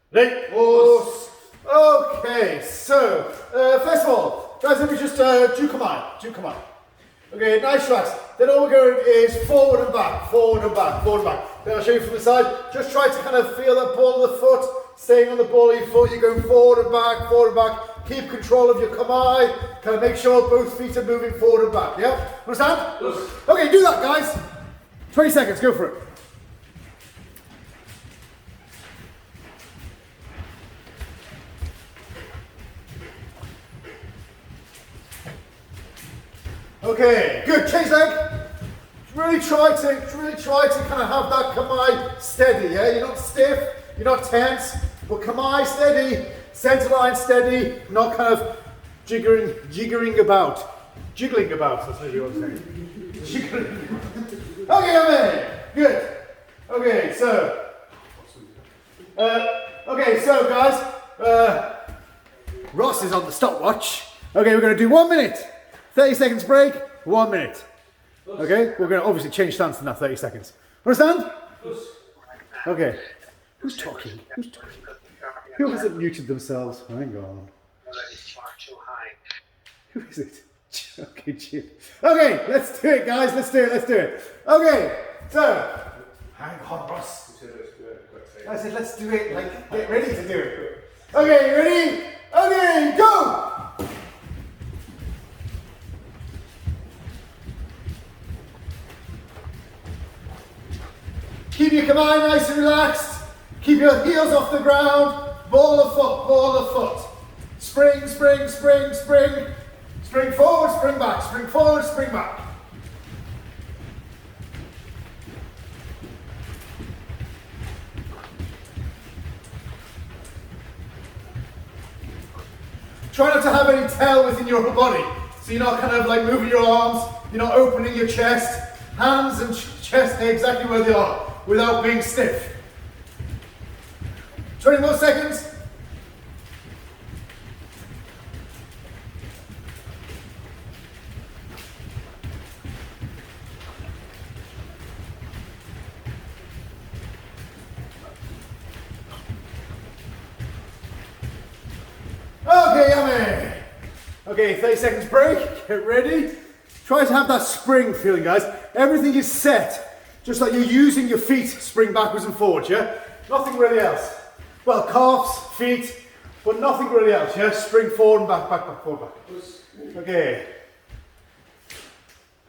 Ready? Okay, so first of all, guys, let me just do Kumite. Okay, nice relax. Then all we're going is forward and back, forward and back, forward and back. Then I'll show you from the side. Just try to kind of feel that ball of the foot, staying on the ball of your foot. You're going forward and back, forward and back. Keep control of your Kumite. Kind of make sure both feet are moving forward and back. Yeah? Understand? Yes. Okay, do that, guys. 20 seconds, go for it. Okay, good. Change leg. Really try to kind of have that Kumite steady. Yeah, you're not stiff, you're not tense, but Kumite steady, center line steady, not kind of jiggling about. That's maybe what I'm saying. Jiggling. Okay, I'm in. Good. Okay, so guys, Ross is on the stopwatch. Okay, we're going to do 1 minute. 30 seconds break, 1 minute. Okay, we're going to obviously change stance in that 30 seconds. Understand? Okay. Who's talking? Who hasn't muted themselves? Hang on. Who is it? Okay, chill. Okay, let's do it, guys. Let's do it. Okay, so, hang on, Ross. I said, let's do it. Like, get ready to do it. Okay, ready? Okay, go! Keep your Kumite nice and relaxed. Keep your heels off the ground. Ball of foot. Spring. Spring forward, spring back. Spring forward, spring back. Try not to have any tail within your upper body. So you're not kind of like moving your arms, you're not opening your chest. Hands and chest stay exactly where they are without being stiff. 20 more seconds. Okay, yummy. Okay, 30 seconds break. Get ready. Try to have that spring feeling, guys. Everything is set, just like you're using your feet spring backwards and forwards, yeah? Nothing really else. Well, calves, feet, but nothing really else, yeah? Spring forward and back, forward, back. Okay.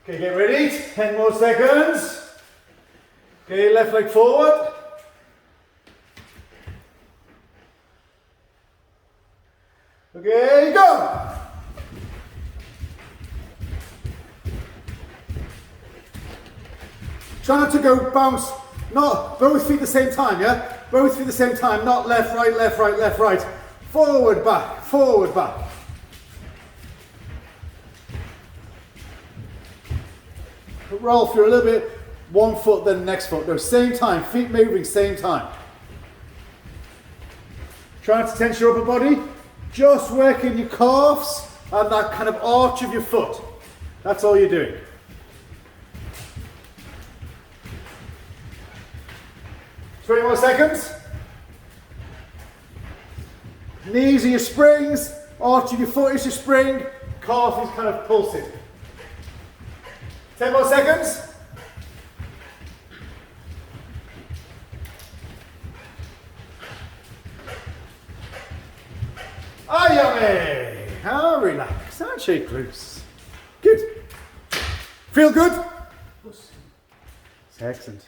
Okay, get ready. 10 more seconds. Okay, left leg forward. Okay, go! Try not to go bounce, not both feet at the same time, yeah? Both feet at the same time, not left, right, left, right, left, right. Forward, back, forward, back. Roll through a little bit, one foot, then the next foot. No, same time, feet moving, same time. Try not to tense your upper body. Just working your calves and that kind of arch of your foot. That's all you're doing. Three more seconds. Knees are your springs, arch of your foot is your spring, calf is kind of pulsing. 10 more seconds. Ah, yummy. Ah, relax. And shake loose. Good. Feel good? Excellent.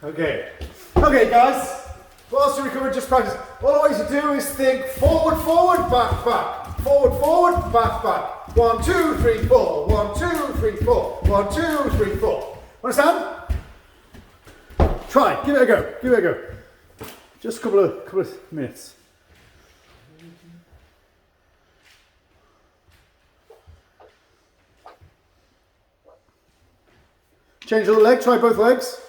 Okay. Okay, guys. Whilst you recover, just practice. All I want you to do is think forward, forward, back, back. Forward, forward, back, back. 1, 2, 3, 4. 1, 2, 3, 4. 1, 2, 3, 4. Understand? Try. Give it a go. Give it a go. Just a couple of minutes. Change the leg. Try both legs.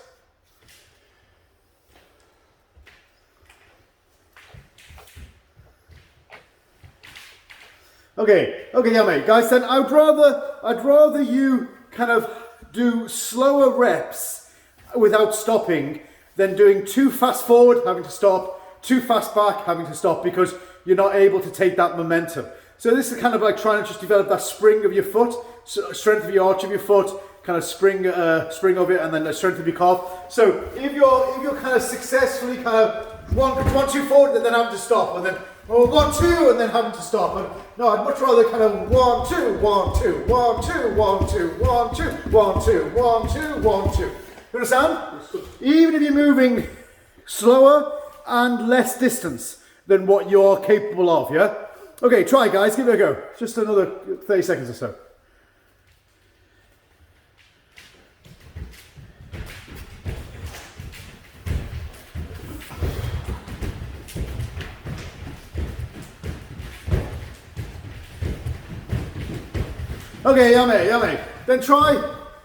Okay, yeah, mate. Guys, then I'd rather you kind of do slower reps without stopping than doing too fast forward, having to stop, too fast back, having to stop, because you're not able to take that momentum. So this is kind of like trying to just develop that spring of your foot, strength of your arch of your foot, kind of spring of it, and then the strength of your calf. So if you're kind of successfully kind of one, two forward, and then having to stop, and then 1, 2, and then having to stop. And no, I'd much rather kind of 1, 2, 1, 2, 1, 2, 1, 2, 1, 2, 1, 2, 1, 2, 1, 2. You understand? Even if you're moving slower and less distance than what you're capable of, yeah? Okay, try guys, give it a go. Just another 30 seconds or so. Okay, yummy. Then try,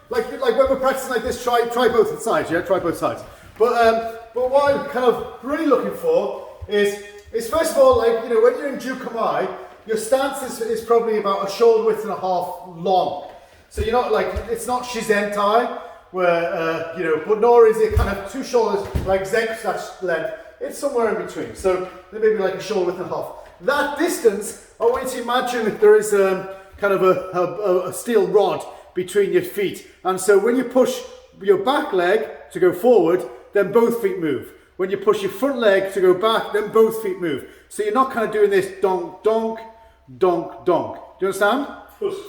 like when we're practicing like this, try both sides, yeah? Try both sides. But what I'm kind of really looking for is first of all, like, you know, when you're in Jukamai, your stance is probably about a shoulder width and a half long. So you're not like, it's not Shizentai, where, you know, but nor is it kind of 2 shoulders like Zen/length. It's somewhere in between. So there may be like a shoulder width and a half. That distance, I want you to imagine that there is kind of a steel rod between your feet. And so when you push your back leg to go forward, then both feet move. When you push your front leg to go back, then both feet move. So you're not kind of doing this donk, donk, donk, donk. Do you understand?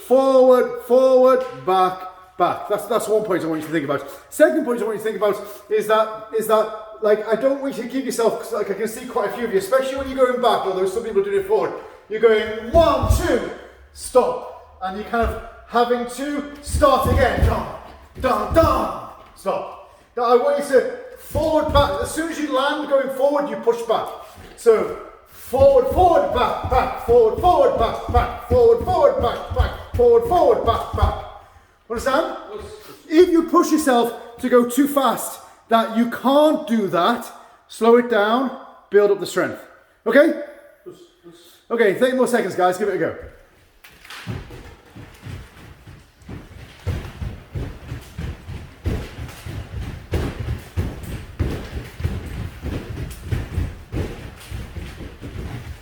Forward, forward, back, back. That's one point I want you to think about. Second point I want you to think about is that like, I don't want you to give yourself, cause like I can see quite a few of you, especially when you're going back, although some people do it forward. You're going 1, 2, stop. And you're kind of having to start again. Dun, dun, dun, stop. Now I want you to forward, back. As soon as you land going forward, you push back. So forward, forward, back, back, forward, forward, back, back, forward, forward, back, back, forward, forward, back, back. Understand? If you push yourself to go too fast, that you can't do that, slow it down, build up the strength. Okay? Okay, 30 more seconds, guys. Give it a go.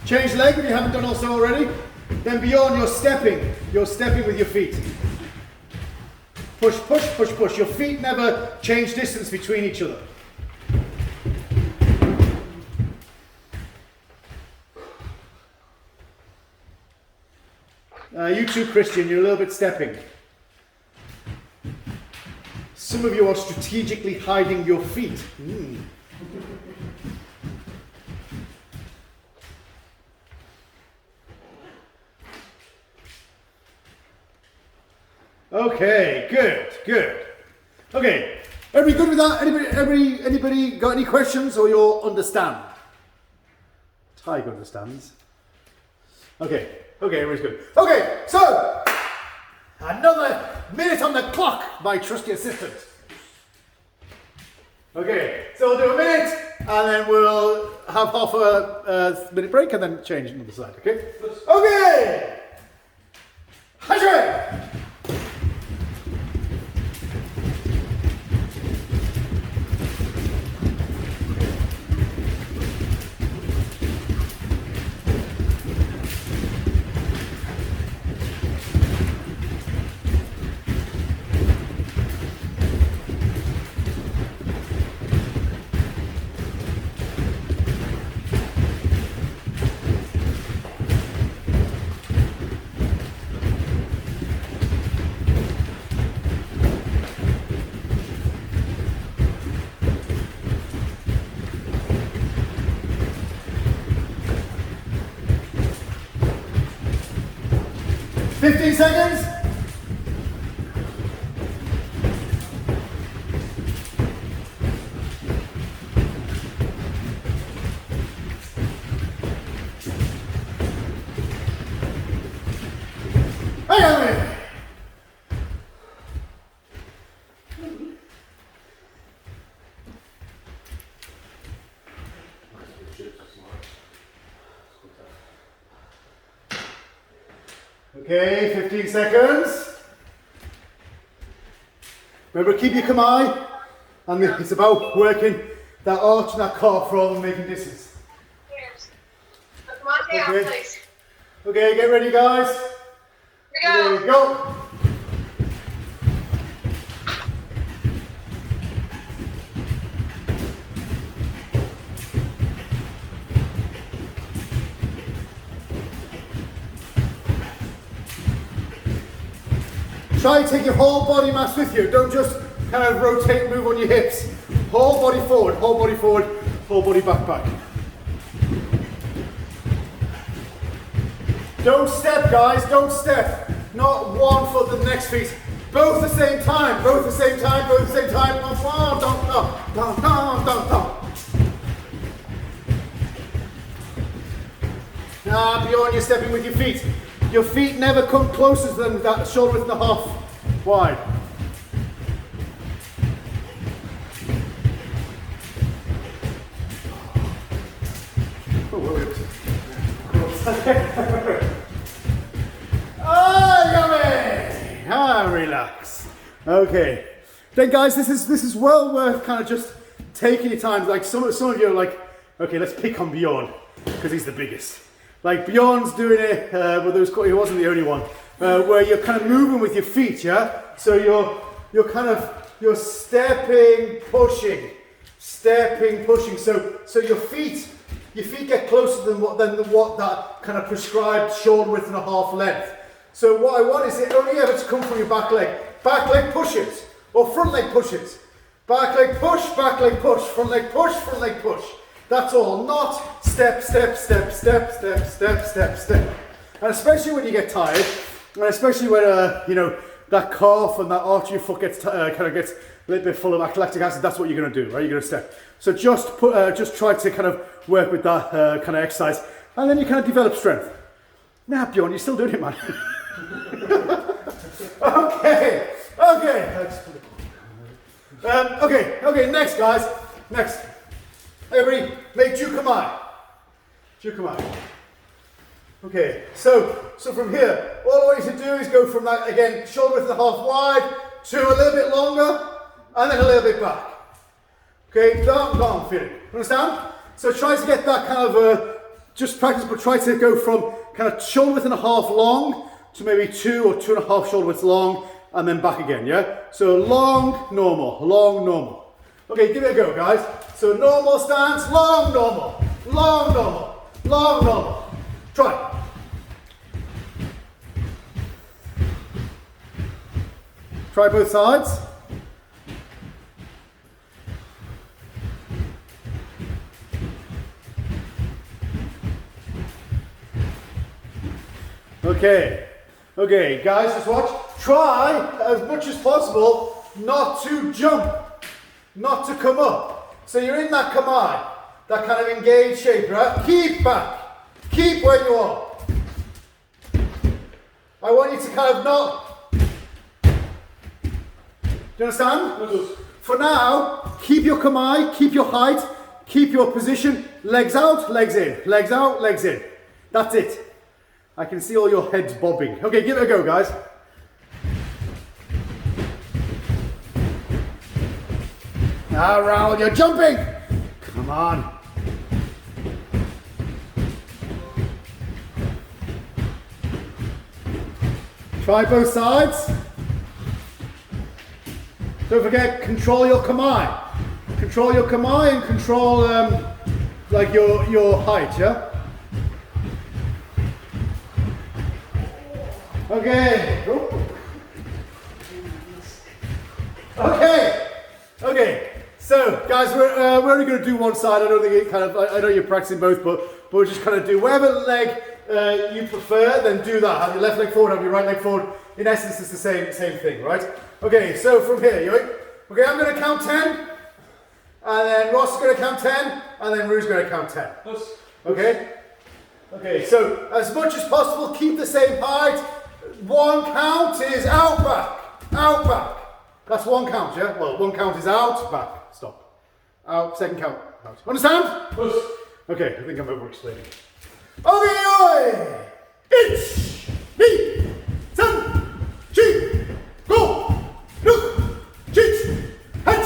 Change leg if you haven't done so already. Then beyond, you're stepping with your feet. Push, push, push, push. Your feet never change distance between each other. You too, Christian, you're a little bit stepping. Some of you are strategically hiding your feet. Okay, good. Okay, everybody good with that? Anybody got any questions, or you understand? Tiger understands. Okay, everybody's good. Okay, so another minute on the clock, my trusty assistant. Okay, so we'll do a minute, and then we'll have half a minute break, and then change another side. Okay. Okay. Hydrate. 15 seconds. Okay, 15 seconds. Remember, keep your kamai, and it's about working that arch and that calf rather than making distance. Yes. Come on, stay out, please. Okay, get ready, guys. Here we There we go. Try and take your whole body mass with you. Don't just kind of rotate and move on your hips. Whole body forward, whole body back. Don't step, guys, don't step. Not one foot to the next feet. Both the same time, both the same time, both the same time. Down. Now, beyond, you're stepping with your feet. Your feet never come closer than that shoulder width and a half wide. Relax. Okay. Then guys, this is well worth kind of just taking your time. Like some of you are like, okay, let's pick on Bjorn because he's the biggest. Like Bjorn's doing it, but he wasn't the only one. Where you're kind of moving with your feet, yeah. So you're stepping, pushing. So your feet get closer than what that kind of prescribed shoulder width and a half length. So what I want is it only ever to come from your back leg pushes, or front leg pushes. Back leg push, front leg push. That's all, not step. And especially when you get tired, and especially when that calf and that arch of your foot gets kind of gets a little bit full of lactic acid, that's what you're going to do, right? You're going to step. So just try to kind of work with that kind of exercise, and then you kind of develop strength. Now, Bjorn, you're still doing it, man. Okay. Okay, next, guys. Next. Everybody, make Jukamai. Okay, so from here, all I want you to do is go from that, again, shoulder width and a half wide, to a little bit longer, and then a little bit back. Okay, down, feeling. Understand? So try to get that kind of, just practice, but try to go from kind of shoulder width and a half long, to maybe 2 or 2.5 shoulder widths long, and then back again, yeah? So long, normal. Okay, give it a go, guys. So normal stance, long, normal. Try. Try both sides. Okay, guys, just watch. Try as much as possible not to jump, not to come up. So you're in that kamai, that kind of engaged shape, right? Keep back, keep where you are. I want you to kind of not. Do you understand? For now, keep your kamai, keep your height, keep your position. Legs out, legs in. Legs out, legs in. That's it. I can see all your heads bobbing. Okay, give it a go, guys. Now, Raoul, you're jumping. Come on. Try both sides. Don't forget, control your kamai. Control your kamai and control like your height, yeah? Okay. Okay. So, guys, we're only going to do one side. I don't think it I know you're practicing both, but we'll just kind of do whatever leg you prefer. Then do that. Have your left leg forward, have your right leg forward. In essence, it's the same thing, right? Okay. So from here, you ready? Okay, I'm going to count 10, and then Ross is going to count 10, and then Rue's going to count 10. Okay. Okay. So as much as possible, keep the same height. One count is out, back. That's one count, yeah? Well, one count is out, back, stop. Out, second count, out. Understand? Yes. Okay, I think I'm over-explaining. Okay, 1, 2, 3, 4, 5, 6, 7, 8, 9, 10,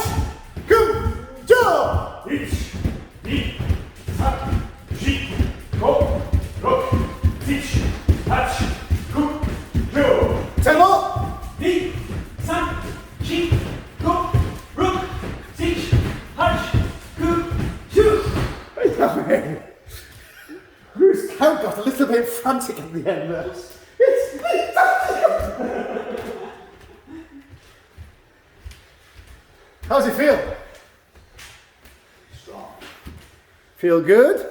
come, jump! 1, frantic at the end there. How's it feel? Strong. Feel good?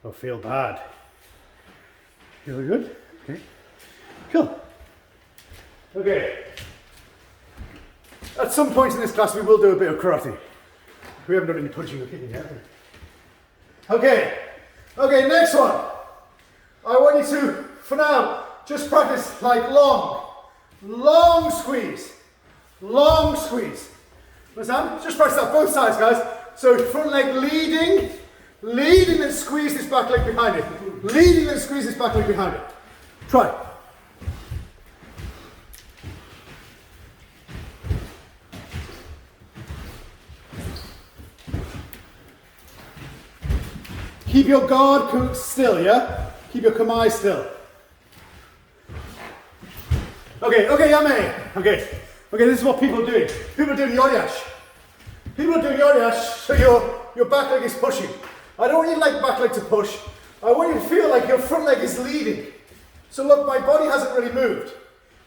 Or feel bad? Feel good? Okay. Cool. Okay. At some point in this class we will do a bit of karate. We haven't done any punching or kicking yet. Okay. Okay, next one. I want you to, for now, just practice like long squeeze. Long squeeze. Understand? Just practice that both sides, guys. So front leg leading and squeeze this back leg behind it. Leading and squeeze this back leg behind it. Try. Keep your guard still, yeah? Keep your kamae still. Okay, yame. Okay, this is what people are doing. People are doing yoryash. People are doing yoryash, so your back leg is pushing. I don't want your back leg to push. I want you to feel like your front leg is leading. So look, my body hasn't really moved.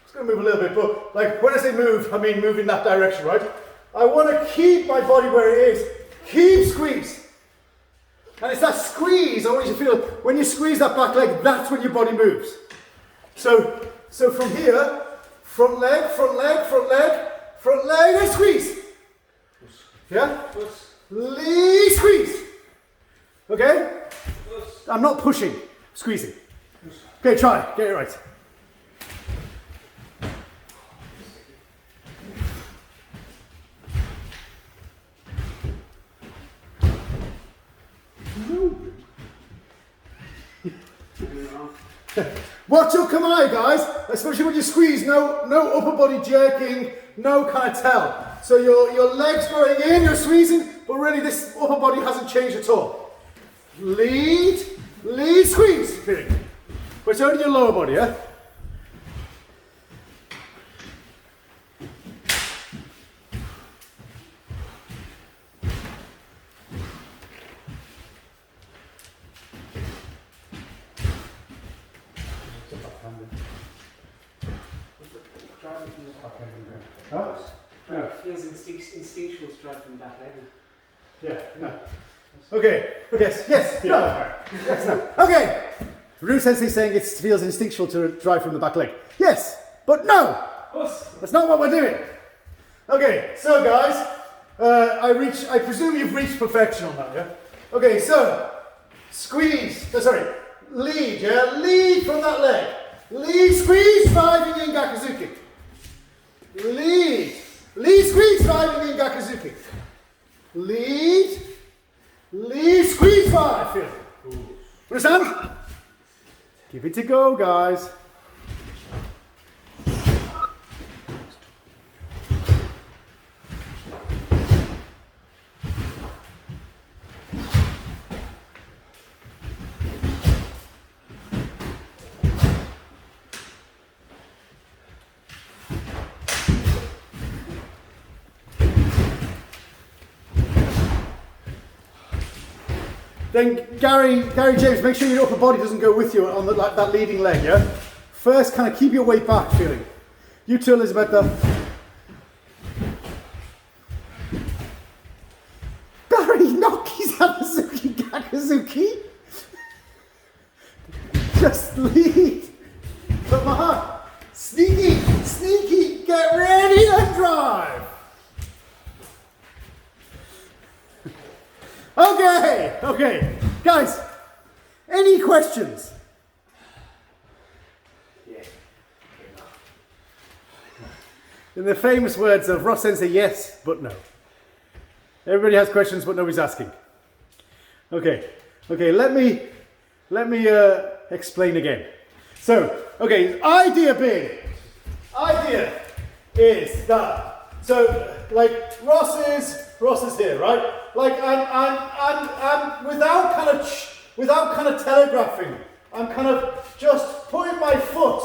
It's going to move a little bit, but like when I say move, I mean move in that direction, right? I want to keep my body where it is. Keep squeeze. And it's that squeeze I want you to feel. When you squeeze that back leg, that's when your body moves. So from here, front leg, and squeeze. Yeah? Lead, squeeze. Okay? I'm not pushing, squeezing. Okay, try, get it right. Watch your kamae, guys, especially when you squeeze, no upper body jerking, no kind of tell. So your legs going in, you're squeezing, but really this upper body hasn't changed at all. Lead, squeeze. But it's only your lower body, yeah? Huh? No. It feels instinctual stride from the back leg. Yeah, no. Okay, yes, no. Yes, no. Okay! Ryu Sensei saying it feels instinctual to drive from the back leg. Yes, but no! That's not what we're doing. Okay, so guys, I presume you've reached perfection on that, yeah? Okay, so, lead, yeah? Lead from that leg. Lead, squeeze, driving in Gakuzuki. Lead, squeeze, driving in Gakuzuki. Lead, squeeze, five. Feel it. Understand? Give it a go, guys. Then Gary James, make sure your upper body doesn't go with you on that leading leg, yeah? First, kind of keep your weight back, feeling. You too, Elisabetta. Barry, Noki's Hanazuki Gakuzuki. Just lead. Come on. Sneaky, get ready and drive. Okay, guys, any questions? Yeah. In the famous words of Ross Sensei, yes, but no. Everybody has questions, but nobody's asking. Okay, let me explain again. So, okay, idea is that, so like Ross is here, right? Like I'm without kind of telegraphing, I'm kind of just putting my foot,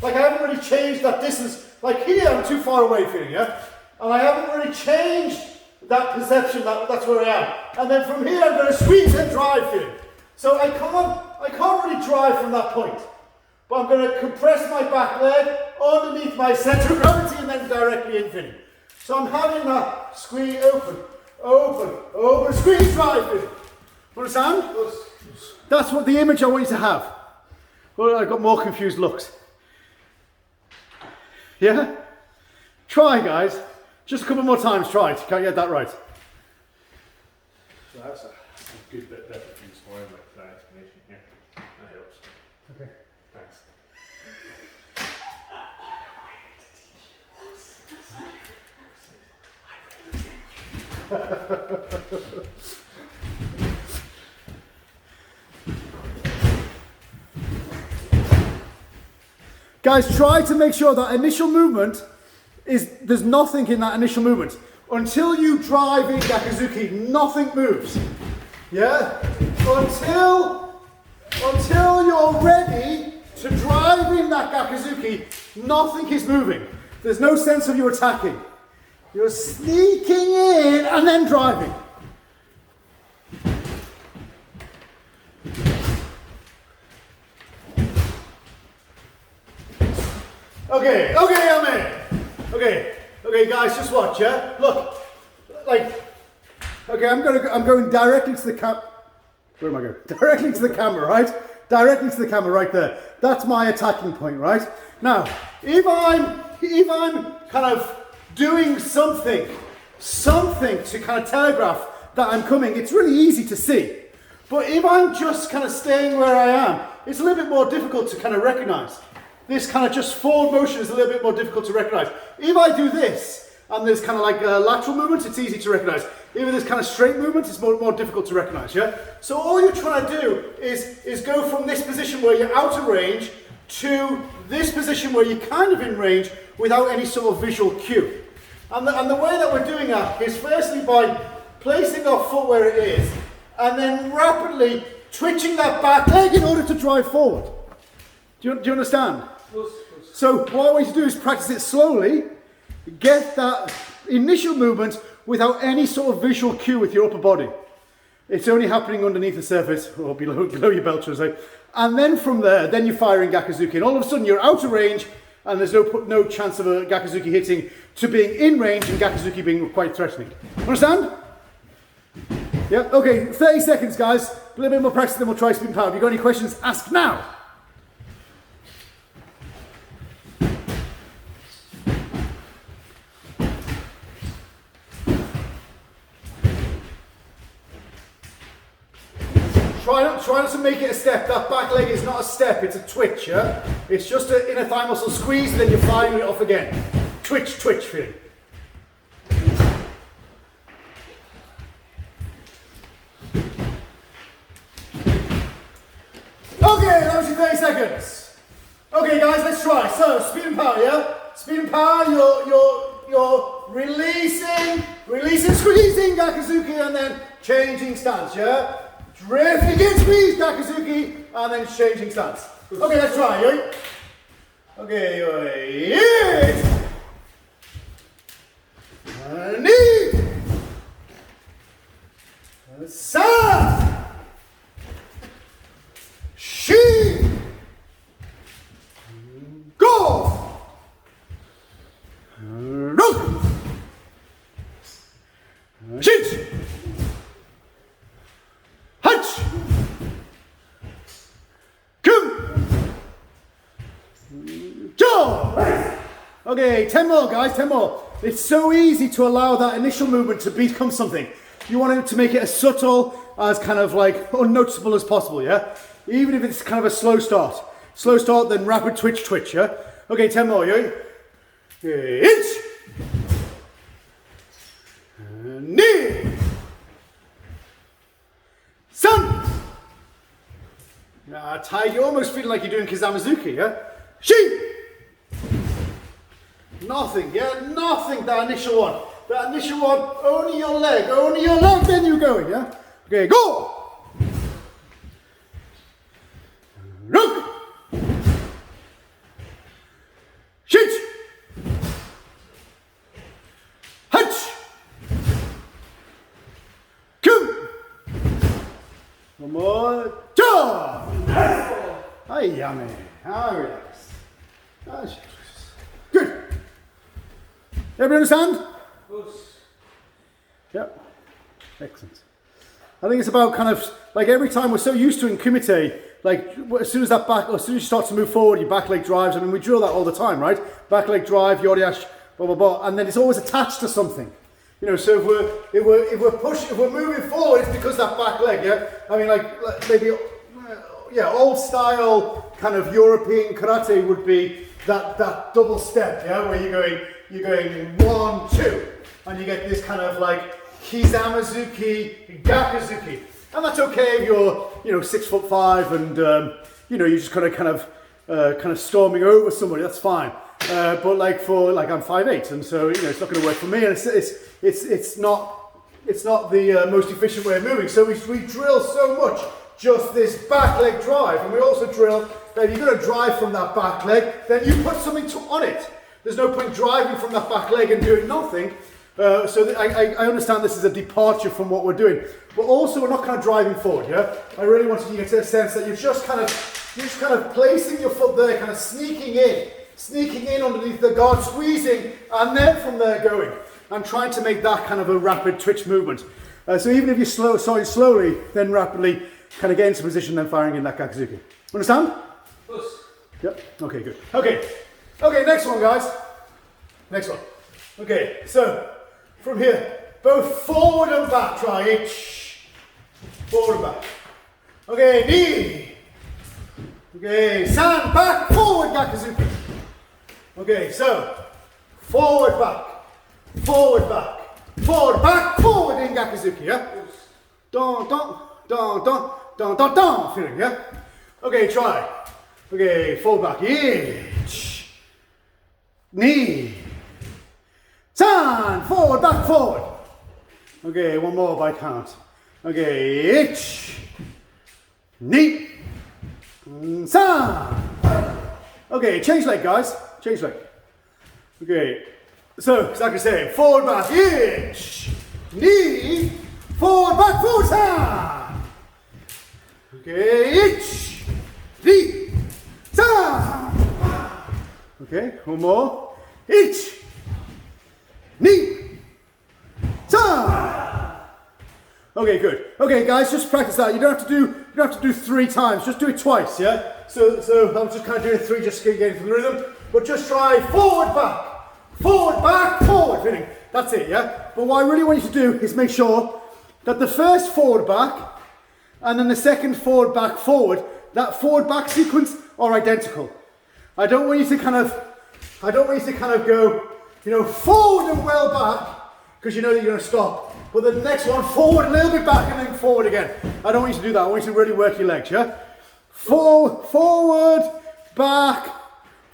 like I haven't really changed that distance, like here I'm too far away feeling, yeah? And I haven't really changed that perception, that's where I am. And then from here I'm going to squeeze and drive feeling. So I I can't really drive from that point. But I'm going to compress my back leg underneath my centre of gravity and then directly infinity. So I'm having that squeeze open, squeeze drive. Understand? That's what the image I want you to have. Well, I've got more confused looks. Yeah? Try, guys. Just a couple more times, try it. Can't get that right. So that's a good bit better for you scoring with that explanation here. That helps. Okay. Thanks. Guys, try to make sure that initial movement there's nothing in that initial movement. Until you drive in Gakuzuki, nothing moves. Yeah? Until you're ready to drive in that Gakuzuki, nothing is moving. There's no sense of you attacking. You're sneaking in and then driving. Okay, I'm in. Okay, guys, just watch, yeah? Look, okay, I'm going directly to the where am I going? Directly to the camera, right? Directly to the camera, right there. That's my attacking point, right? Now, if I'm kind of doing something to kind of telegraph that I'm coming, it's really easy to see. But if I'm just kind of staying where I am, it's a little bit more difficult to kind of recognize. This kind of just forward motion is a little bit more difficult to recognize. If I do this, and there's kind of like a lateral movement, it's easy to recognize. If there's kind of straight movement, it's more difficult to recognize, yeah? So all you're trying to do is go from this position where you're out of range to this position where you're kind of in range without any sort of visual cue. And the way that we're doing that is firstly by placing our foot where it is, and then rapidly twitching that back leg in order to drive forward. Do you understand? So what I want you to do is practice it slowly, get that initial movement without any sort of visual cue with your upper body. It's only happening underneath the surface, or below your belt, should I say. And then from there, then you're firing Gakuzuki, and all of a sudden you're out of range, and there's no chance of a Gakuzuki hitting to being in range and Gakuzuki being quite threatening. Understand? Yeah, okay, 30 seconds, guys. A little bit more practice, then we'll try spin power. If you've got any questions, ask now. Try not to make it a step. That back leg is not a step, it's a twitch, yeah? It's just an inner thigh muscle squeeze, and then you're firing it off again. Twitch feeling. Okay, that was your 30 seconds. Okay guys, let's try. So, speed and power, yeah? Speed and power, you're releasing, squeezing Gakuzuki, and then changing stance, yeah? Drifting in, squeeze Gakuzuki, and then changing stance. Okay, let's try, yeah? Okay, knee, sa, she, go, look, shit. Hutch! Come! Joe! Okay, 10 more guys, 10 more. It's so easy to allow that initial movement to become something. You want it to make it as subtle, as kind of like unnoticeable as possible, yeah? Even if it's kind of a slow start. Slow start, then rapid twitch, yeah? Okay, 10 more, yeah? Inch! Knee! Sun! Ty, you're almost feeling like you're doing Kizamazuki, yeah? She! Nothing, yeah? Nothing, that initial one. That initial one, only your leg, then you're going, yeah? Okay, go! Look! Shit! Hutch! Come! One more. Jaw! yummy. Ah, relax. Ah, good. Everybody understand? Yep. Excellent. I think it's about kind of like every time we're so used to in Kumite, like as soon as you start to move forward, your back leg drives. I mean, we drill that all the time, right? Back leg drive, yoriash, blah blah blah, and then it's always attached to something. You know, so if we're moving forward, it's because that back leg, yeah. I mean, like maybe, yeah, old style kind of European karate would be that double step, yeah, where you're going 1, 2, and you get this kind of like Kizamazuki, Gakuzuki, and that's okay if you're 6'5" and you're just kind of storming over somebody. That's fine. But like I'm 5'8", and so it's not going to work for me, and it's not the most efficient way of moving. So we drill so much just this back leg drive, and we also drill that if you're going to drive from that back leg, then you put something on it. There's no point driving from that back leg and doing nothing. So I understand this is a departure from what we're doing, but also we're not kind of driving forward. Yeah, I really wanted you to get a sense that you're just kind of placing your foot there, kind of sneaking in underneath the guard, squeezing, and then from there going. I'm trying to make that kind of a rapid twitch movement. So even if you're slowly, then rapidly kind of get into position, then firing in that Gakuzuki. Understand? Yes. Yep. Okay, good. Okay, next one, guys. Next one. Okay, so from here, both forward and back. Try it. Forward and back. Okay, knee. Okay, san, back, forward, Gakuzuki. Okay, so forward, back, forward, back, forward, back, forward in Gakuzuki, yeah? Don, don, don, don, don, don, don, feeling, yeah? Okay, try. Okay, forward, back, each, knee, san, forward, back, forward. Okay, one more by count. Okay, each, knee, san. Okay, change leg, guys. Change leg. Okay, so exactly the same. Forward, back, inch, knee, forward, back, forward, side. Okay, inch, knee, side. Okay, one more. Inch, knee, side. Okay, good. Okay, guys, just practice that. You don't have to do 3 times. Just do it twice, yeah. So I'm just kind of doing 3, just getting through the rhythm. But just try forward, back, forward, feeling. That's it, yeah? But what I really want you to do is make sure that the first forward, back, and then the second forward, back, that forward, back sequence are identical. I don't want you to kind of go, forward and well back, because you know that you're going to stop. But the next one, forward, a little bit back, and then forward again. I don't want you to do that. I want you to really work your legs, yeah? Forward, back,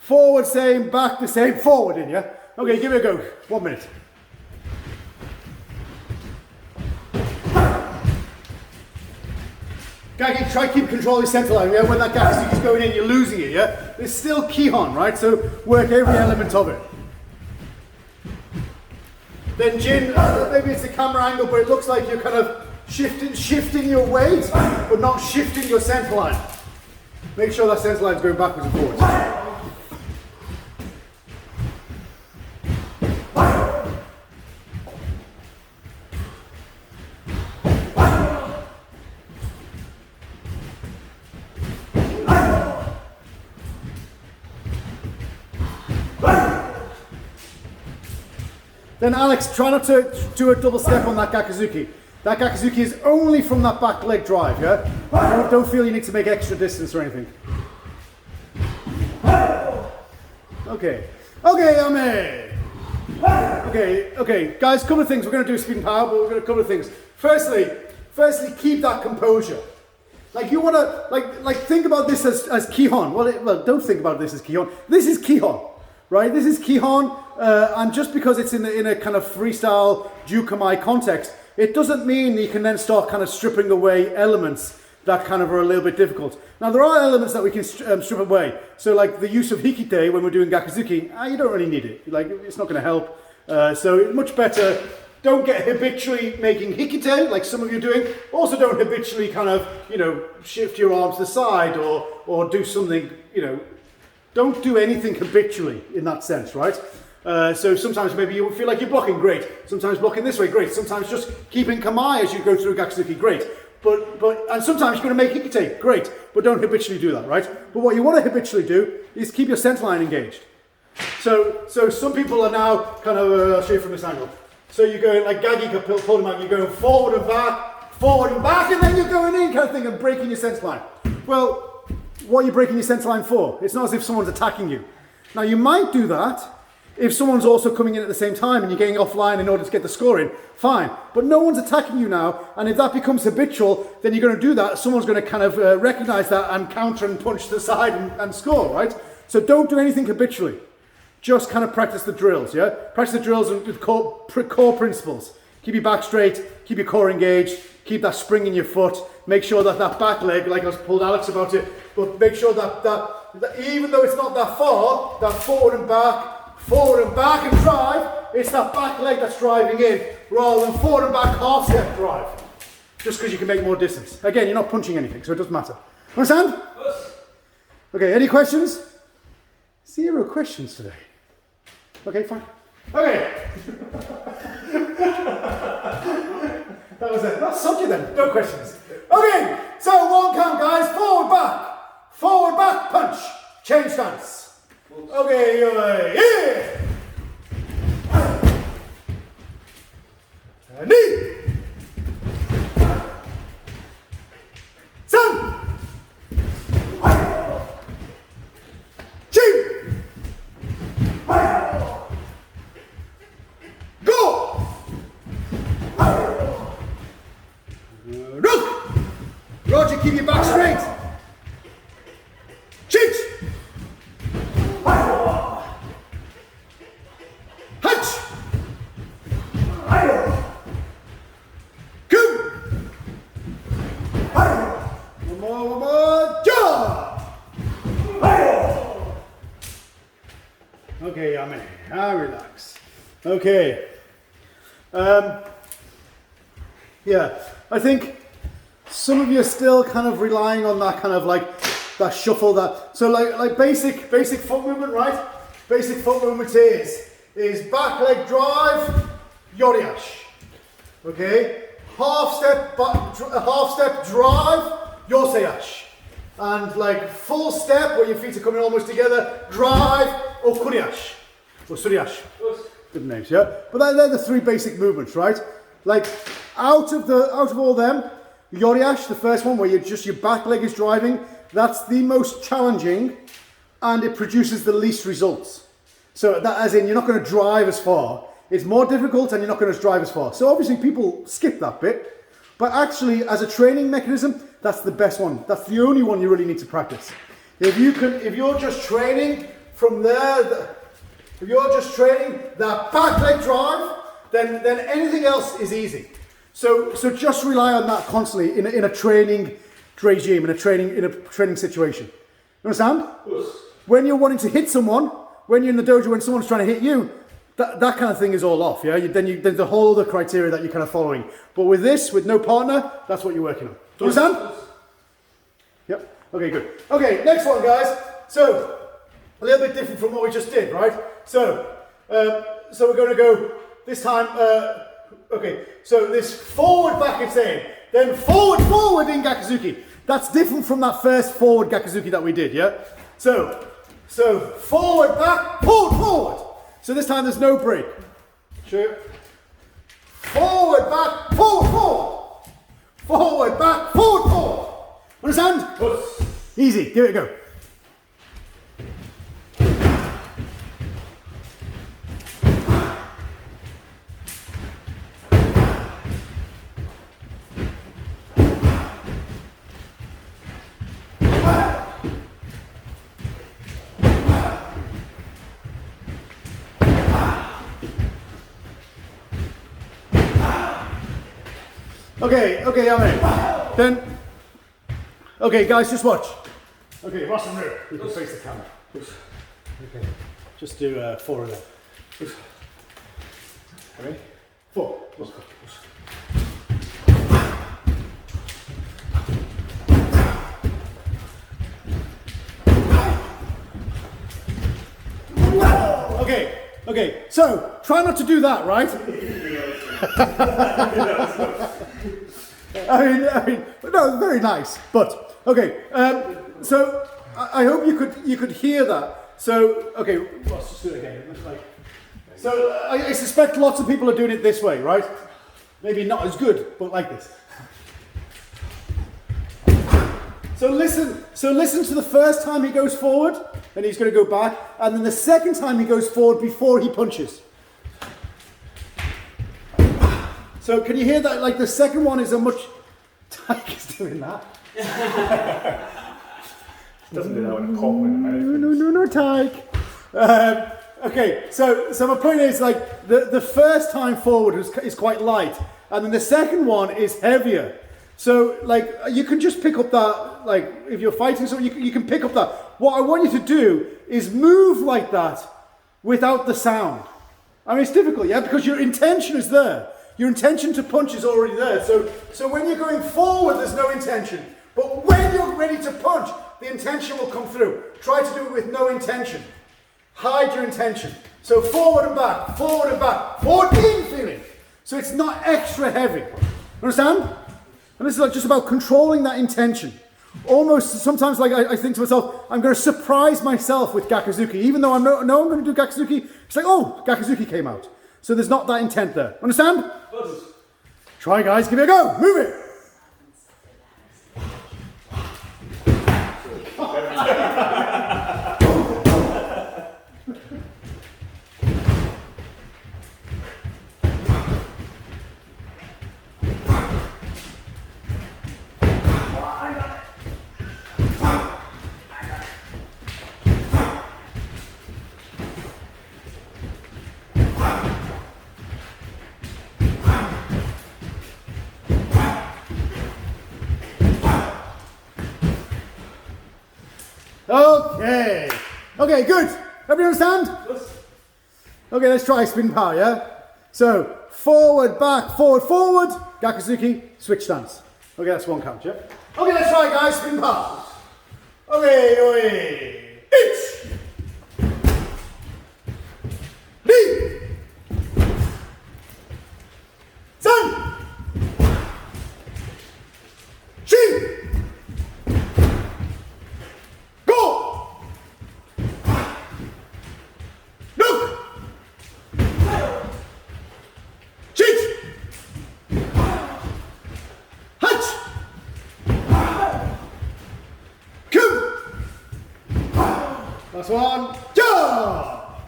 forward, same, back, the same, forward in, yeah? Okay, give it a go. 1 minute. Try to keep control of your centre line, yeah? When that Gakuzuki is going in, you're losing it, yeah? It's still Kihon, right? So work every element of it. Then Jin, maybe it's the camera angle, but it looks like you're kind of shifting your weight, but not shifting your centre line. Make sure that centre line is going backwards and forwards. Then Alex, try not to do a double step on that Gakuzuki. That Gakuzuki is only from that back leg drive, yeah? Don't feel you need to make extra distance or anything. Okay, Ame. Okay, guys, couple of things. We're going to do speed and power, but we're going to couple of things. Firstly, keep that composure. Like you want to, like think about this as Kihon. Well, don't think about this as Kihon. This is Kihon, right? This is Kihon, and just because it's in a kind of freestyle Jukamai context, it doesn't mean that you can then start kind of stripping away elements that kind of are a little bit difficult. Now there are elements that we can strip away. So like the use of Hikite when we're doing Gakuzuki, you don't really need it. Like it's not going to help. So it's much better don't get habitually making hikite like some of you are doing. Also don't habitually kind of, you know, shift your arms to the side or do something, you know, don't do anything habitually in that sense, right? So sometimes maybe you feel like you're blocking, great. Sometimes blocking this way, great. Sometimes just keeping kamae as you go through Gakuzuki, great. And sometimes you're going to make hikite, great. But don't habitually do that, right? But what you want to habitually do is keep your center line engaged. So some people are now kind of, I'll show you from this angle. So you're going like Gagi pulled him out, you're going forward and back, and then you're going in kind of thing and breaking your center line. Well, what are you breaking your center line for? It's not as if someone's attacking you. Now you might do that if someone's also coming in at the same time and you're getting offline in order to get the score in, fine. But no one's attacking you now, and if that becomes habitual, then you're going to do that. Someone's going to kind of recognize that and counter and punch to the side and score, right? So don't do anything habitually. Just kind of practice the drills, yeah? Practice the drills with core principles. Keep your back straight, keep your core engaged, keep that spring in your foot, make sure that that back leg, like I told Alex about it, but make sure that even though it's not that far, that forward and back and drive, it's that back leg that's driving in, rather than forward and back half step drive. Just because you can make more distance. Again, you're not punching anything, so it doesn't matter. Understand? Okay, any questions? 0 questions today. Okay, fine. Okay. That was it. That's subject then. No questions. Okay, so 1 count, guys. Forward, back, punch. Change stance. Okay, yeah. Knee. Sun. Chin. Go. Look. Roger, keep your back straight. Chit. Hunch. Come. One more, jump. Okay, Yami, now relax. Okay. Yeah, I think some of you are still kind of relying on that kind of like that shuffle, that so like basic foot movement, right? Basic foot movement is back leg drive, yoriash. Okay, half step drive, yoseyash, and like full step where your feet are coming almost together, drive, okuriash or suriash. Good names, yeah. But they're the 3 basic movements, right? Like out of all them, yoriash, the first one where your back leg is driving, that's the most challenging, and it produces the least results. So that, as in, you're not going to drive as far. It's more difficult, and you're not going to drive as far. So obviously, people skip that bit. But actually, as a training mechanism, that's the best one. That's the only one you really need to practice. If you're just training from there, if you're just training that back leg drive, then anything else is easy. So just rely on that constantly in a training regime, in a training situation. You understand? Yes. When you're wanting to hit someone, when you're in the dojo, when someone's trying to hit you, that kind of thing is all off. Yeah. Then the whole other criteria that you're kind of following. But with this, with no partner, that's what you're working on. Do you understand? Yep. Okay. Good. Okay. Next one, guys. So a little bit different from what we just did, right? So we're going to go this time. Okay, so this forward back is saying, then forward in Gakuzuki. That's different from that first forward Gakuzuki that we did, yeah? So forward back, forward. So this time there's no break. Sure. Forward back, forward. Forward back, forward. Understand? Easy, give it a go. Okay, Yame. Then, okay, guys, just watch. Okay, Ross and Roo, you can face the camera. Okay, just do 4 of them. Okay, 4. Okay, so try not to do that, right? I mean, no, very nice. But okay, so I hope you could hear that. So okay, let's just do it again. It looks like. So I suspect lots of people are doing it this way, right? Maybe not as good, but like this. So listen to the first time he goes forward, then he's going to go back, and then the second time he goes forward before he punches. So can you hear that? Like the second one is a much... Tyke is doing that. Doesn't do that when a compliment in the mouth. No, Tyke. Okay, so my point is like the first time forward is quite light, and then the second one is heavier. So like you can just pick up that, like if you're fighting someone, you can pick up that. What I want you to do is move like that without the sound. I mean, it's difficult, yeah, because your intention is there. Your intention to punch is already there. So when you're going forward, there's no intention. But when you're ready to punch, the intention will come through. Try to do it with no intention. Hide your intention. So forward and back, forward and back, forward in feeling. So it's not extra heavy. Understand? And this is like just about controlling that intention. Almost sometimes like I think to myself, I'm going to surprise myself with Gakuzuki. Even though I'm going to do Gakuzuki, it's like, oh, Gakuzuki came out. So there's not that intent there. Understand? Try, guys, give it a go. Move it. Okay, good. Everybody understand? Okay, let's try spin power, yeah? So, forward, back, forward, forward. Gakuzuki, switch stance. Okay, that's one count, yeah? Okay, let's try, guys, spin power. Okay, ich. Ni. San. Shi. Last one, ja!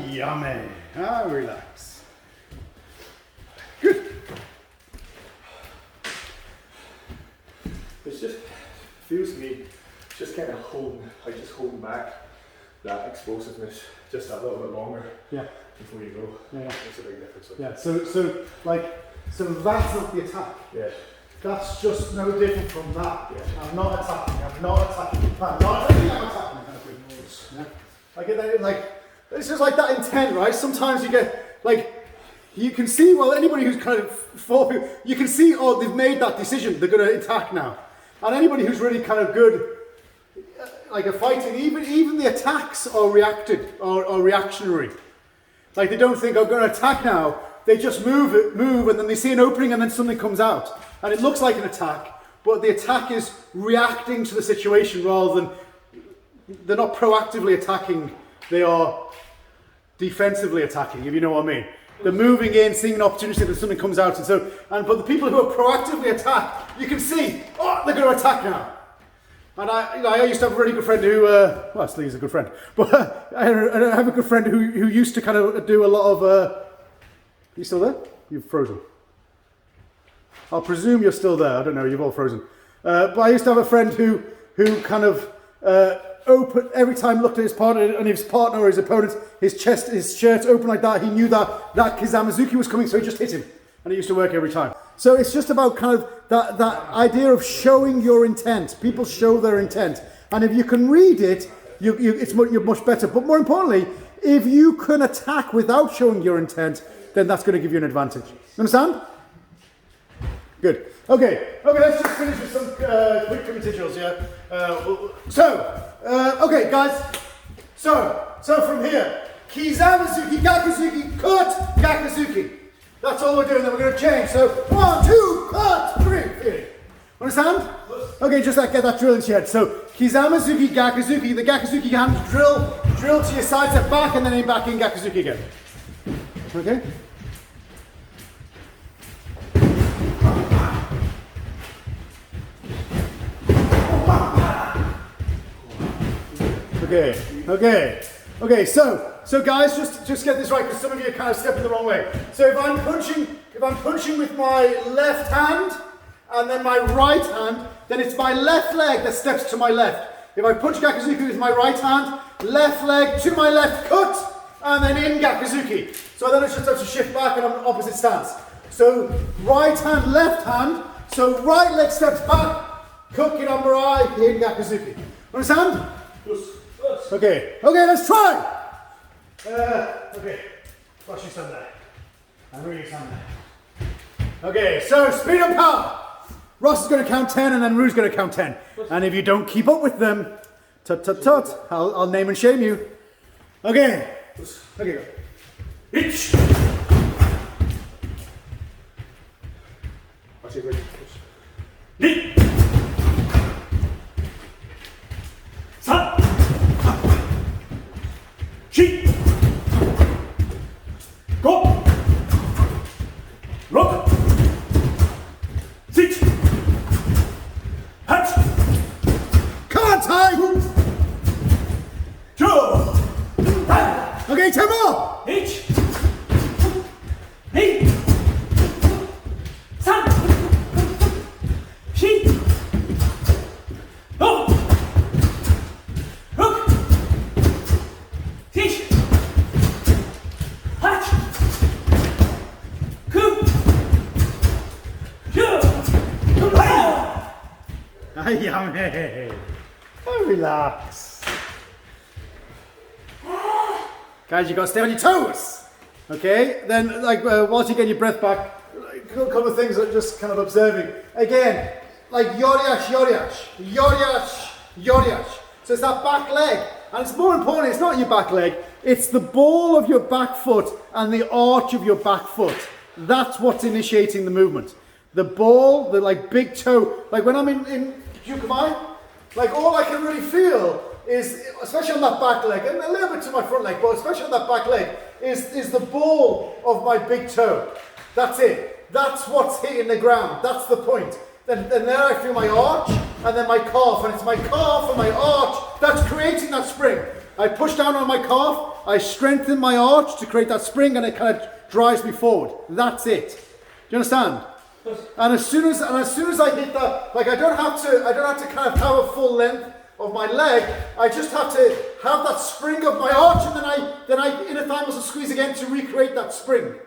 Yummy. Relax. Good. It just feels to me, just kind of holding back that explosiveness just a little bit longer. Yeah. Before you go. Yeah. Makes a big difference. Yeah. So that's not the attack. Yeah. That's just no different from that. Yeah. I'm not attacking. I'm not attacking. I'm not attacking. I'm attacking. Kind of thing. Yeah. I get that. Like it's just like that intent, right? Sometimes you get like you can see. Well, anybody who's kind of fought, you can see. Oh, they've made that decision. They're going to attack now. And anybody who's really kind of good, like a fighting, even the attacks are reacted or reactionary. Like they don't think I'm going to attack now. They just move, and then they see an opening, and then something comes out. And it looks like an attack, but the attack is reacting to the situation rather than, they're not proactively attacking, they are defensively attacking, if you know what I mean. They're moving in, seeing an opportunity that something comes out, but the people who are proactively attack, you can see, oh, they're going to attack now. And I used to have a really good friend who, well, still he's a good friend, but I have a good friend who used to kind of do a lot of, you still there? You've frozen. I'll presume you're still there. I don't know. You've all frozen. But I used to have a friend who kind of every time looked at his partner, and his partner or his opponent, his shirt open like that. He knew that Kizamazuki was coming, so he just hit him, and it used to work every time. So it's just about kind of that idea of showing your intent. People show their intent, and if you can read it, you're much better. But more importantly, If you can attack without showing your intent, then that's going to give you an advantage. You understand? Good. Okay, let's just finish with some quick Kumite drills, yeah? Okay, guys. So from here, Kizamazuki, Gakuzuki, cut, Gakuzuki. That's all we're doing, then we're going to change. So 1, 2, cut, 3. Understand? Okay, just get that drill into your head. So Kizamazuki, Gakuzuki, the Gakuzuki hand, drill to your side, step back, and then aim back in Gakuzuki again. Okay? Okay, so guys, just get this right, because some of you are kind of stepping the wrong way. So if I'm punching with my left hand and then my right hand, then it's my left leg that steps to my left. If I punch Gakuzuki with my right hand, left leg to my left, cut, and then in Gakuzuki. So then I just have to shift back and I'm in opposite stance. So right hand, left hand, so right leg steps back, cut Kirambarai, in Gakuzuki. Understand? Okay, let's try! Okay, watch you stand there. And really stand there. Okay, so speed and power. Ross is going to count 10 and then Rue's going to count 10. And if you don't keep up with them, I'll name and shame you. Okay, go. Each. Ni. San. Shi. Go. Rock. Sit. Hatch. Can't I? Two. Okay, 10 more. Each. Ni. San. Shi. Go. Rock. Sit. Hatch. Coup. Yummy. Oh, relax. Guys, you got to stay on your toes. Okay, then whilst you get your breath back, a couple of things that just kind of observing. Again, like yoriash. So it's that back leg. And it's more important, it's not your back leg, it's the ball of your back foot and the arch of your back foot. That's what's initiating the movement. The ball, the big toe, like when I'm in Jukumai, all I can really feel is, especially on that back leg, and a little bit to my front leg, but especially on that back leg, is the ball of my big toe. That's it. That's what's hitting the ground. That's the point. Then there I feel my arch, and then my calf, and it's my calf and my arch that's creating that spring. I push down on my calf, I strengthen my arch to create that spring, and it kind of drives me forward. That's it. Do you understand? And as soon as I hit that, I don't have to kind of have a full length of my leg. I just have to have that spring of my arch, and then I inner thigh muscle squeeze again to recreate that spring.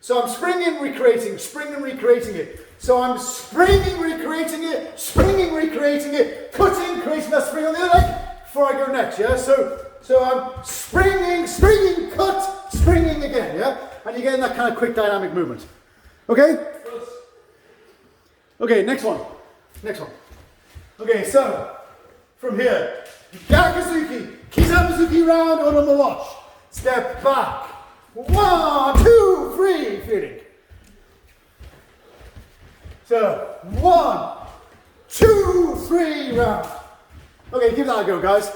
So I'm springing, recreating it. So I'm springing, recreating it, cutting, creating that spring on the other leg before I go next, yeah? So I'm springing, cut, springing again, yeah? And you're getting that kind of quick dynamic movement. Okay? Okay, next one. Okay, so from here, Gakuzuki, Kizamazuki round, Onomo wash. Step back. 1, 2, 3, feeling. So 1, 2, 3 round. Okay, give that a go, guys.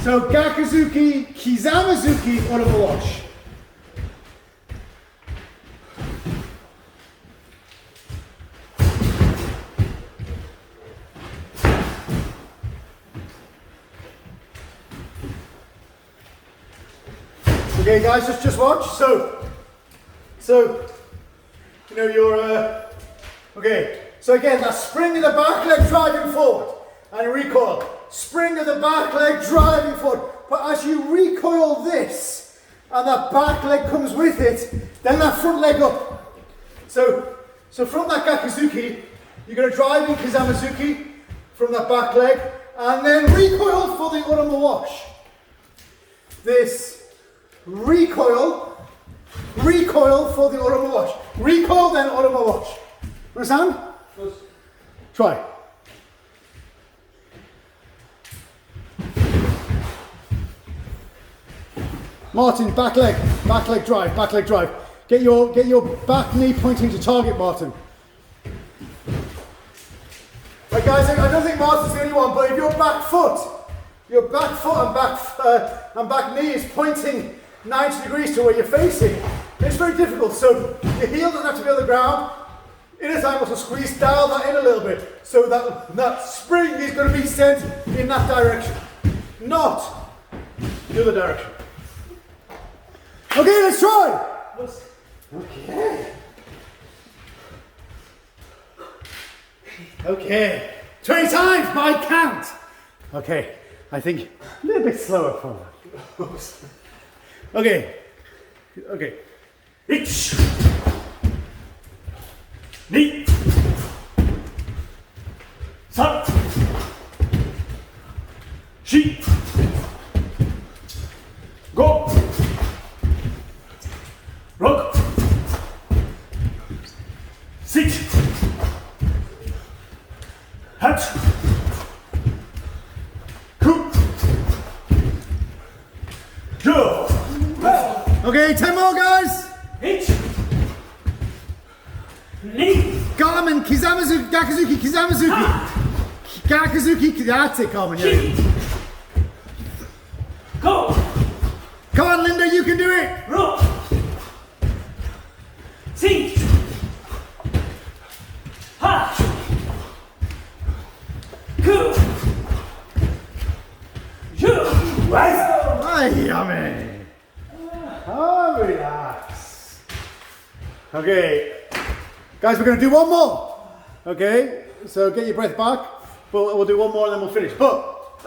So Gakuzuki, Kizamazuki, Onomo wash. Okay, guys, just watch. So you know you're okay. So again, that spring of the back leg driving forward and recoil. Spring of the back leg driving forward. But as you recoil this and that back leg comes with it, then that front leg up. So from that Gakuzuki, you're going to drive in Kizamazuki from that back leg, and then recoil for the Urama wash. This recoil for the Urama wash. Recoil, then Urama wash. Understand? Yes. Try. Martin, back leg drive. Get your back knee pointing to target, Martin. Right, guys, I don't think Martin's the only one, but if your back foot and back knee is pointing 90 degrees to where you're facing, it's very difficult. So your heel doesn't have to be on the ground. Inner thigh muscle squeeze, dial that in a little bit, so that spring is going to be sent in that direction, not the other direction. Okay, let's try. Okay. 20 times by count. Okay, I think a little bit slower for that. Okay. Ich. Ni. San. Shi. Go. Rock. Sit. Hatch. Coop. Go. Okay, 10 more, guys. Hitch. Knee. Garmin, Kizamazuki, Gakuzuki, Kizamazuki. Gakuzuki, that's it, Garmin. Yeah. Go. Come on, Linda, you can do it. Rock. Sit. Hatch. Coop. Go. Ay, yummy. Oh, relax. Okay. Guys, we're going to do one more. Okay, so get your breath back. But we'll do one more and then we'll finish. But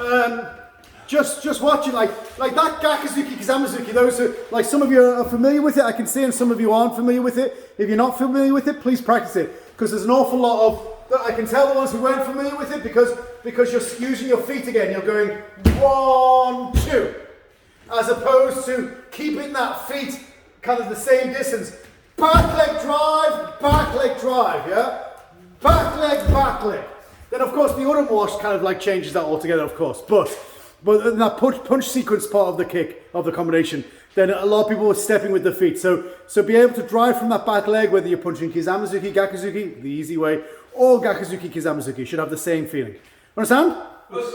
just watching like that Gakuzuki, Kizamazuki. Those are like, some of you are familiar with it. I can see, and some of you aren't familiar with it. If you're not familiar with it, please practice it, because there's an awful lot of. I can tell the ones who weren't familiar with it because you're using your feet again. You're going 1, 2, as opposed to keeping that feet kind of the same distance. Back leg drive, yeah? Back leg. Then of course the Urama wash kind of like changes that altogether, of course. But in that punch sequence part of the kick, of the combination, then a lot of people are stepping with the feet. So be able to drive from that back leg, whether you're punching Kizamazuki, Gakuzuki, the easy way, or Gakuzuki, Kizamazuki, should have the same feeling. Understand? Yes.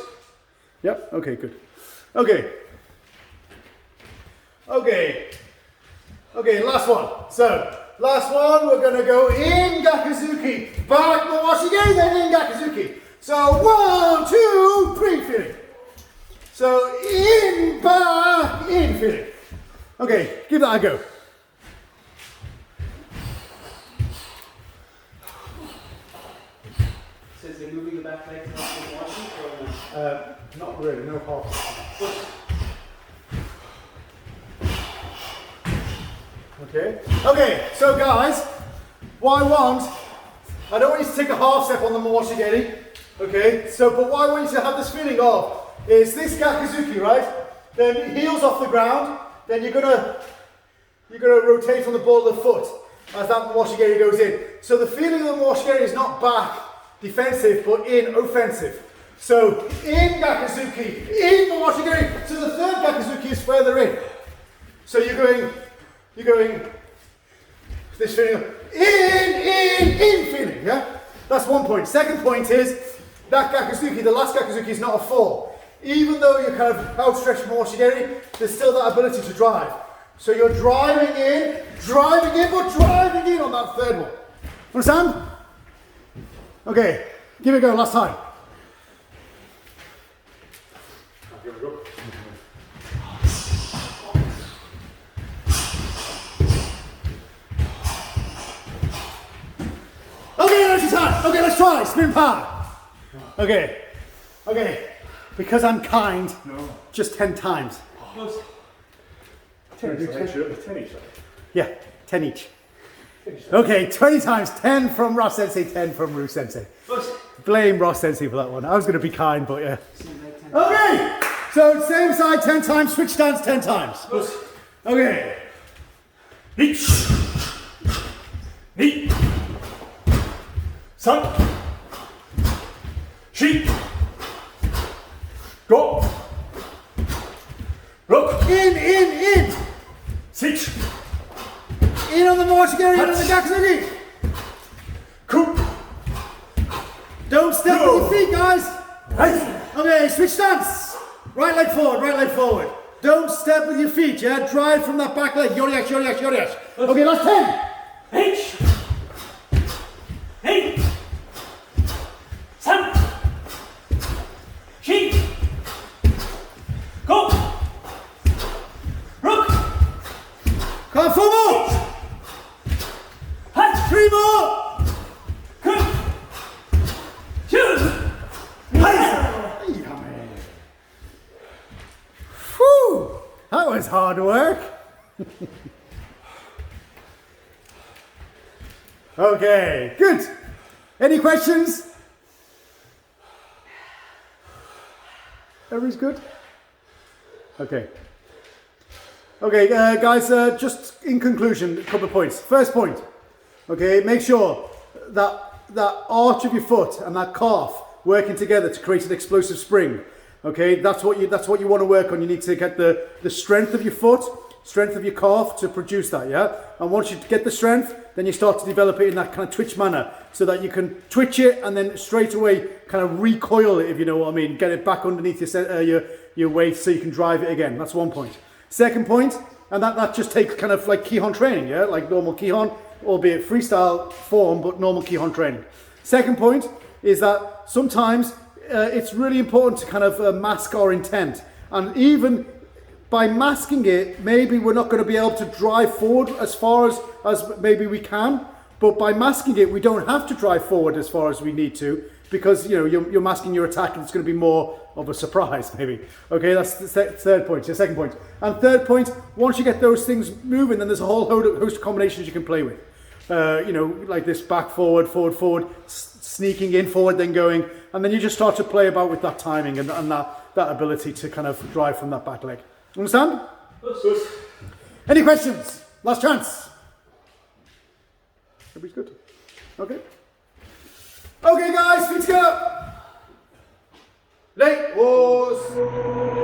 Yep, okay, good. Okay, last one. So, last one, we're going to go in Gakuzuki, back Mawashige, then in Gakuzuki. So, 1, 2, 3, feeling. So, in, back, in, feeling. Okay, give that a go. So is it moving the back leg to help the washing or Not really, no half. Okay, so guys, what I don't want you to take a half step on the Mawashigeri, okay, but what I want you to have this feeling of is this Gakuzuki, right? Then heels off the ground, then you're gonna rotate on the ball of the foot as that Mawashigeri goes in. So the feeling of the Mawashigeri is not back defensive, but in offensive. So in Gakuzuki, in Mawashigeri, so the third Gakuzuki is further in. So you're going this feeling, in feeling, yeah? That's one point. Second point is, that Gakuzuki, the last Gakuzuki, is not a fall. Even though you're kind of outstretched Mawashigeri, there's still that ability to drive. So you're driving in, but driving in on that third one. Understand? Okay, give it a go, last time. Here we go. Okay, that's your time. Okay, let's try. Spin power. Okay. Because I'm kind, just 10 times. 10 each. Yeah, 10 each. Okay, 20 times. 10 from Ross Sensei, 10 from Ru Sensei. blame Ross Sensei for that one. I was going to be kind, but yeah. Same like 10. Okay, so same side 10 times, switch stance 10 times. Okay. Ni. Ni. San. Shi. Go. Look. In. Sit. In on the march again, in on the gakuzuki. Coup. Don't step with your feet, guys. Right. Okay, switch stance. Right leg forward. Don't step with your feet, yeah? Drive from that back leg. Yoriash. Okay, last 10. H. Hey. San. Shi. Go. Rook. Come on, 4 more. Hut. 3 more. Cook. Choose. Whew, that was hard work. Okay, good. Any questions? Everybody's good? Okay. Okay, guys, just in conclusion, a couple of points. First point, okay, make sure that arch of your foot and that calf working together to create an explosive spring. Okay, that's what you want to work on. You need to get the strength of your foot, strength of your calf to produce that, yeah? And once you get the strength, then you start to develop it in that kind of twitch manner so that you can twitch it and then straight away kind of recoil it, if you know what I mean. Get it back underneath your weight so you can drive it again. That's one point. Second point, and that just takes kind of like Kihon training, yeah? Like normal Kihon, albeit freestyle form, but normal Kihon training. Second point is that sometimes it's really important to kind of mask our intent. And even by masking it, maybe we're not going to be able to drive forward as far as maybe we can. But by masking it, we don't have to drive forward as far as we need to, because you know you're masking your attack and it's going to be more of a surprise maybe. Okay, that's the third point, the second point. And third point, once you get those things moving, then there's a whole host of combinations you can play with. You know, like this back, forward, sneaking in, forward, then going. And then you just start to play about with that timing and that ability to kind of drive from that back leg. Understand? Yes. Any questions? Last chance. Everybody's good? Okay. Okay guys, feet together. Leg, pause.